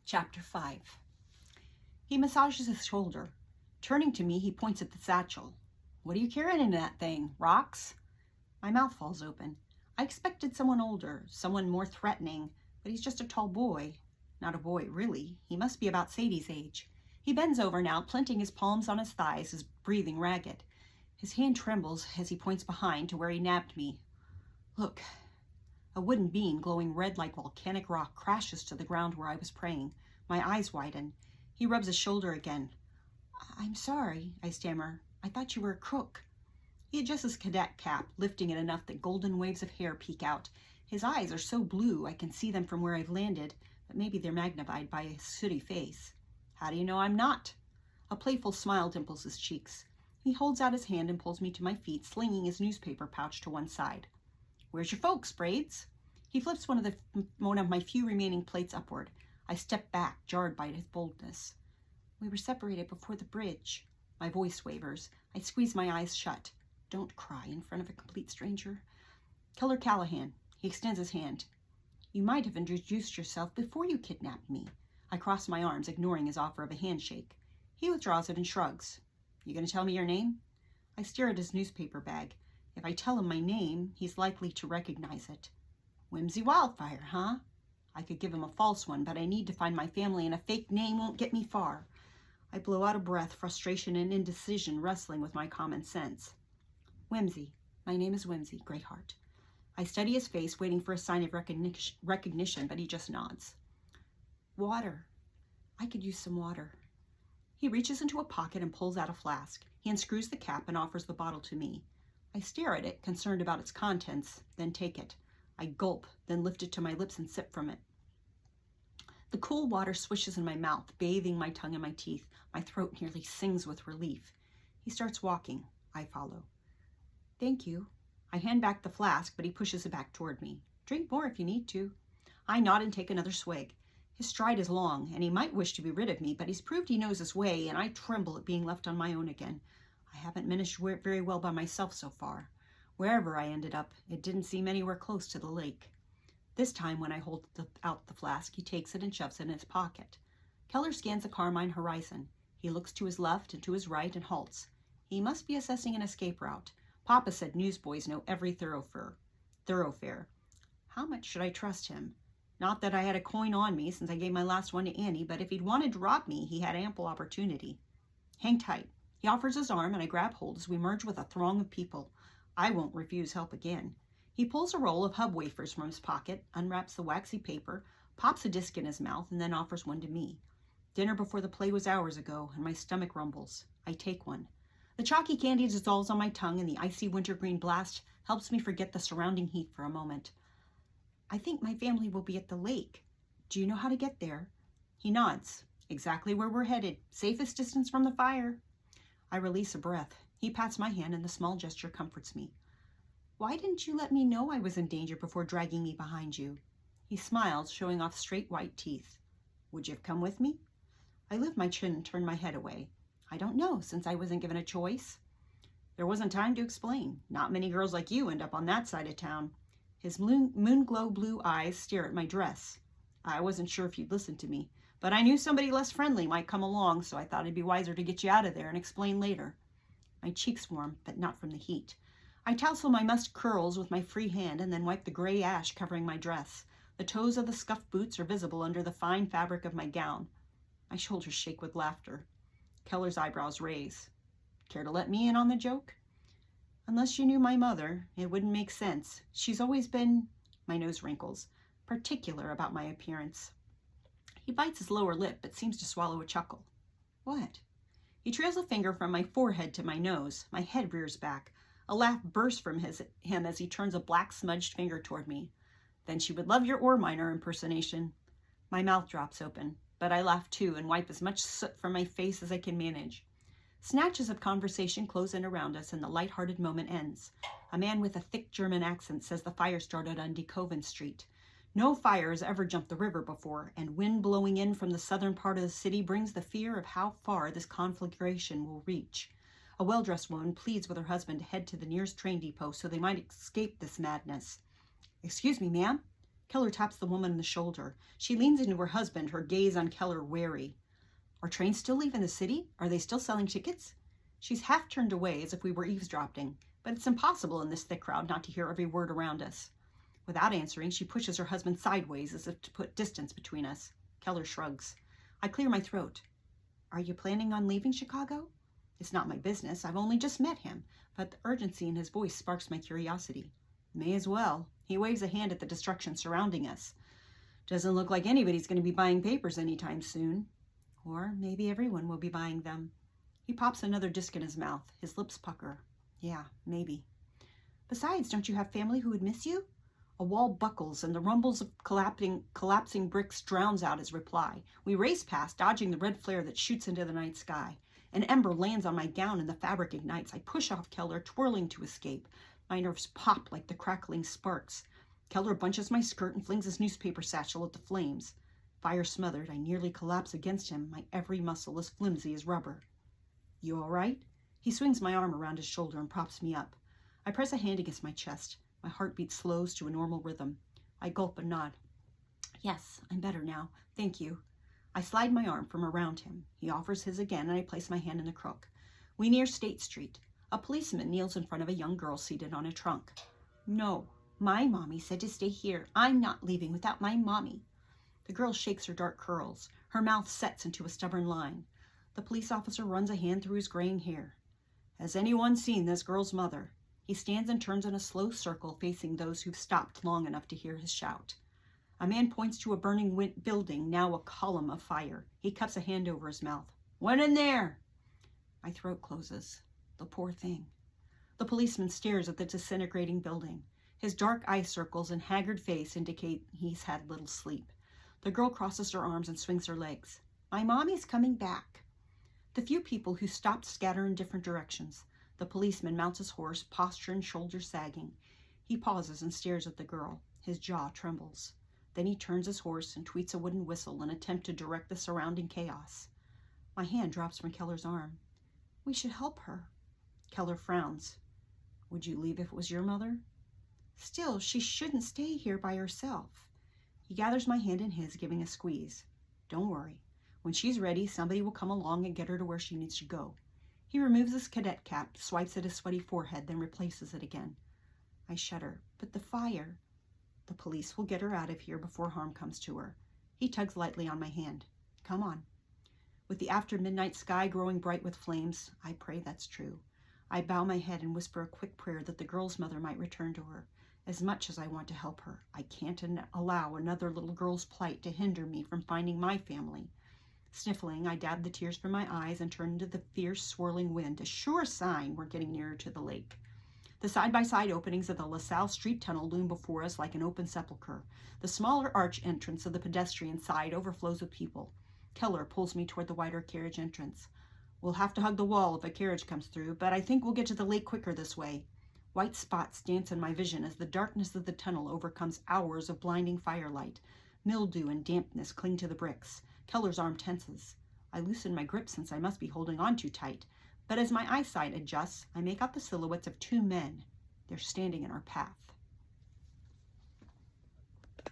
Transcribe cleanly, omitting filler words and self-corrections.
Chapter 5. He massages his shoulder. Turning to me, he points at the satchel. What are you carrying in that thing? Rocks? My mouth falls open. I expected someone older, someone more threatening, but he's just a tall boy. Not a boy, really. He must be about Sadie's age. He bends over now, planting his palms on his thighs, his breathing ragged. His hand trembles as he points behind to where he nabbed me. Look. A wooden beam glowing red like volcanic rock crashes to the ground where I was praying. My eyes widen. He rubs his shoulder again. I'm sorry, I stammer. I thought you were a crook. He adjusts his cadet cap, lifting it enough that golden waves of hair peek out. His eyes are so blue I can see them from where I've landed, but maybe they're magnified by his sooty face. How do you know I'm not? A playful smile dimples his cheeks. He holds out his hand and pulls me to my feet, slinging his newspaper pouch to one side. Where's your folks, Braids? He flips one of my few remaining plates upward. I step back, jarred by his boldness. We were separated before the bridge. My voice wavers. I squeeze my eyes shut. Don't cry in front of a complete stranger. Keller Callahan. He extends his hand. You might have introduced yourself before you kidnapped me. I cross my arms, ignoring his offer of a handshake. He withdraws it and shrugs. You gonna tell me your name? I stare at his newspaper bag. If I tell him my name, he's likely to recognize it. Whimsy Wildfire, huh? I could give him a false one, but I need to find my family, and a fake name won't get me far. I blow out a breath, frustration and indecision wrestling with my common sense. Whimsy. My name is Whimsy, Greatheart. I study his face, waiting for a sign of recognition, but he just nods. Water. I could use some water. He reaches into a pocket and pulls out a flask. He unscrews the cap and offers the bottle to me. I stare at it, concerned about its contents, then take it. I gulp, then lift it to my lips and sip from it. The cool water swishes in my mouth, bathing my tongue and my teeth. My throat nearly sings with relief. He starts walking. I follow. Thank you. I hand back the flask, but he pushes it back toward me. Drink more if you need to. I nod and take another swig. His stride is long, and he might wish to be rid of me, but he's proved he knows his way, and I tremble at being left on my own again. I haven't managed very well by myself so far. Wherever I ended up, it didn't seem anywhere close to the lake. This time, when I hold out the flask, he takes it and shoves it in his pocket. Keller scans the carmine horizon. He looks to his left and to his right and halts. He must be assessing an escape route. Papa said newsboys know every thoroughfare. How much should I trust him? Not that I had a coin on me since I gave my last one to Annie, but if he'd wanted to rob me, he had ample opportunity. Hang tight. He offers his arm, and I grab hold as we merge with a throng of people. I won't refuse help again. He pulls a roll of hub wafers from his pocket, unwraps the waxy paper, pops a disc in his mouth, and then offers one to me. Dinner before the play was hours ago, and my stomach rumbles. I take one. The chalky candy dissolves on my tongue, and the icy wintergreen blast helps me forget the surrounding heat for a moment. I think my family will be at the lake. Do you know how to get there? He nods. Exactly where we're headed. Safest distance from the fire. I release a breath. He pats my hand, and the small gesture comforts me. Why didn't you let me know I was in danger before dragging me behind you? He smiles, showing off straight white teeth. Would you have come with me? I lift my chin and turn my head away. I don't know, since I wasn't given a choice. There wasn't time to explain. Not many girls like you end up on that side of town. His moon-glow blue eyes stare at my dress. I wasn't sure if you'd listen to me, but I knew somebody less friendly might come along, so I thought it'd be wiser to get you out of there and explain later. My cheeks warm, but not from the heat. I tousle my mussed curls with my free hand and then wipe the gray ash covering my dress. The toes of the scuffed boots are visible under the fine fabric of my gown. My shoulders shake with laughter. Keller's eyebrows raise. Care to let me in on the joke? Unless you knew my mother, it wouldn't make sense. She's always been, my nose wrinkles, particular about my appearance. He bites his lower lip, but seems to swallow a chuckle. What? He trails a finger from my forehead to my nose. My head rears back. A laugh bursts from him as he turns a black smudged finger toward me. Then she would love your ore miner impersonation. My mouth drops open, but I laugh too and wipe as much soot from my face as I can manage. Snatches of conversation close in around us, and the light-hearted moment ends. A man with a thick German accent says the fire started on DeKoven Street. No fire has ever jumped the river before, and wind blowing in from the southern part of the city brings the fear of how far this conflagration will reach. A well-dressed woman pleads with her husband to head to the nearest train depot so they might escape this madness. Excuse me, ma'am. Keller taps the woman on the shoulder. She leans into her husband, her gaze on Keller wary. Are trains still leaving the city? Are they still selling tickets? She's half turned away as if we were eavesdropping, but it's impossible in this thick crowd not to hear every word around us. Without answering, she pushes her husband sideways as if to put distance between us. Keller shrugs. I clear my throat. Are you planning on leaving Chicago? It's not my business. I've only just met him, but the urgency in his voice sparks my curiosity. May as well. He waves a hand at the destruction surrounding us. Doesn't look like anybody's going to be buying papers anytime soon. Or maybe everyone will be buying them. He pops another disc in his mouth. His lips pucker. Yeah, maybe. Besides, don't you have family who would miss you? A wall buckles, and the rumbles of collapsing bricks drowns out his reply. We race past, dodging the red flare that shoots into the night sky. An ember lands on my gown, and the fabric ignites. I push off Keller, twirling to escape. My nerves pop like the crackling sparks. Keller bunches my skirt and flings his newspaper satchel at the flames. Fire smothered, I nearly collapse against him, my every muscle as flimsy as rubber. You all right? He swings my arm around his shoulder and props me up. I press a hand against my chest. My heartbeat slows to a normal rhythm. I gulp and nod. Yes, I'm better now. Thank you. I slide my arm from around him. He offers his again, and I place my hand in the crook. We near State Street. A policeman kneels in front of a young girl seated on a trunk. No, my mommy said to stay here. I'm not leaving without my mommy. The girl shakes her dark curls. Her mouth sets into a stubborn line. The police officer runs a hand through his graying hair. Has anyone seen this girl's mother? He stands and turns in a slow circle, facing those who've stopped long enough to hear his shout. A man points to a burning building, now a column of fire. He cups a hand over his mouth. Went in there! My throat closes. The poor thing. The policeman stares at the disintegrating building. His dark eye circles and haggard face indicate he's had little sleep. The girl crosses her arms and swings her legs. My mommy's coming back. The few people who stopped scatter in different directions. The policeman mounts his horse, posture and shoulders sagging. He pauses and stares at the girl. His jaw trembles. Then he turns his horse and tweets a wooden whistle in an attempt to direct the surrounding chaos. My hand drops from Keller's arm. We should help her. Keller frowns. Would you leave if it was your mother? Still, she shouldn't stay here by herself. He gathers my hand in his, giving a squeeze. Don't worry. When she's ready, somebody will come along and get her to where she needs to go. He removes his cadet cap, swipes at his sweaty forehead, then replaces it again. I shudder. But the fire. The police will get her out of here before harm comes to her. He tugs lightly on my hand. Come on. With the after-midnight sky growing bright with flames, I pray that's true. I bow my head and whisper a quick prayer that the girl's mother might return to her. As much as I want to help her, I can't allow another little girl's plight to hinder me from finding my family. Sniffling, I dab the tears from my eyes and turn to the fierce, swirling wind, a sure sign we're getting nearer to the lake. The side-by-side openings of the LaSalle Street tunnel loom before us like an open sepulchre. The smaller arch entrance of the pedestrian side overflows with people. Keller pulls me toward the wider carriage entrance. We'll have to hug the wall if a carriage comes through, but I think we'll get to the lake quicker this way. White spots dance in my vision as the darkness of the tunnel overcomes hours of blinding firelight. Mildew and dampness cling to the bricks. Keller's arm tenses. I loosen my grip since I must be holding on too tight, but as my eyesight adjusts, I make out the silhouettes of two men. They're standing in our path.